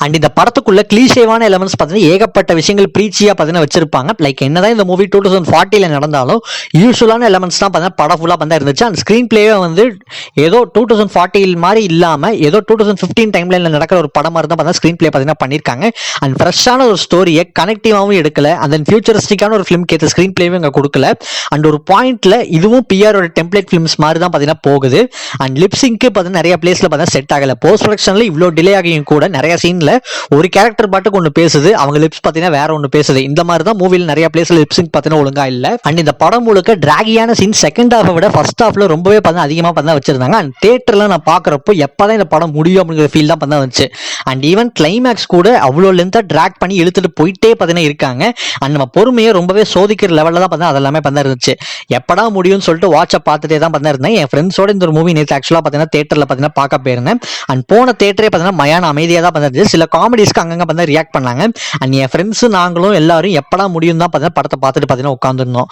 And இந்த படத்துக்குள்ள கிளீஷேவான elements பார்த்தீங்கன்னா ஏகப்பட்ட விஷயங்கள் ப்ரீச்சியா பார்த்தீங்கன்னா வச்சிருப்பாங்க. லைக் என்னதான் இந்த மூவி 2040 நடந்தாலும் யூஸ்வலான எலமெண்ட்ஸ் தான் பார்த்தீங்கன்னா படம் ஃபுல்லாக பார்த்தா இருந்துச்சு. அந்த ஸ்க்ரீன் பிளேவே வந்து ஏதோ 2040 மாதிரி இல்லாமல் ஏதோ 2015 டைம்லைனில் நடக்கிற ஒரு படம் மாதிரி தான் பார்த்தா ஸ்க்ரீன் பிளே பார்த்தீங்கன்னா பண்ணியிருக்காங்க. அண்ட் ஃப்ரெஷ்ஷான ஒரு ஸ்டோரியை கனெக்டிவாகவும் எடுக்கல. அந்த ஃபியூச்சரிஸ்டிக்கான ஒரு ஃபிலிம் கேட்ட ஸ்க்ரீன் பிளேவும் இங்கே கொடுக்கல. அண்ட் ஒரு பாயிண்ட்ல இதுவும் பிஆரோட டெம்ப்ளேட் ஃபிலிம்ஸ் மாதிரி தான் பார்த்தீங்கன்னா போகுது. அண்ட் லிப்ஸிங்க்கு பார்த்தீங்கன்னா நிறைய பிளேஸ்ல பார்த்தீங்கன்னா செட் ஆகல. போஸ்ட் ப்ரொடக்ஷன்ல இவ்வளோ டிலே ஆகியும் கூட நிறைய சீன்ல ஒரு கேரக்டர் பாட்டுக்கு ஒன்று பேசுது, அவங்க லிப்ஸ் பார்த்தீங்கன்னா வேற ஒன்று பேசுது. இந்த மாதிரி தான் மூவியில் நிறைய பிளேஸ்ல லிப்ஸிங் பார்த்தீங்கன்னா ஒழுங்கா இல்லை. அண்ட் இந்த படம் முழுக்க டிராகியான சீன் செகண்ட் ஹாஃபை விட ஃபர்ஸ்ட் ஹாஃப்ல ரொம்பவே பார்த்தீங்கன்னா அதிகமாக பார்த்தா வச்சிருந்தாங்க. அண்ட் தியேட்டர்ல நான் பார்க்குறப்போ எப்பதான் இந்த படம் முடியும் அப்படிங்கிற ஃபீல் தான் பார்த்தா வந்துச்சு. அண்ட் ஈவன் கிளைமேக்ஸ் கூட அவ்வளோ லென்த்தாக ட்ராக் பண்ணி இழுத்துட்டு போயிட்டே பார்த்தீங்கன்னா இருக்காங்க. அண்ட் நம்ம பொறுமையை ரொம்பவே சோதிக்கிற லெவலில் தான் பார்த்தா அதெல்லாமே பார்த்தா இருந்துச்சு. எப்படா முடியும்னு சொல்லிட்டு வாட்சை பார்த்துட்டே தான் பார்த்தா இருந்தேன். என் ஃப்ரெண்ட்ஸோட இந்த ஒரு மூவி நேற்று ஆக்சுவலாக பார்த்தீங்கன்னா தியேட்டரில் பார்த்தீங்கன்னா பார்க்க போயிருந்தேன். அண்ட் போன தியேட்டரே பார்த்தீங்கன்னா மயான அமைதியாக தான் பார்த்தா சில காமெடிஸ்க்கு அங்கங்கே பார்த்தா ரியாக்ட் பண்ணாங்க. அண்ட் என் ஃப்ரெண்ட்ஸு நாங்களும் எல்லாரும் எப்படா முடியும் தான் பார்த்தீங்கன்னா படத்தை பார்த்துட்டு பார்த்தீங்கன்னா உட்காந்துருந்தோம்.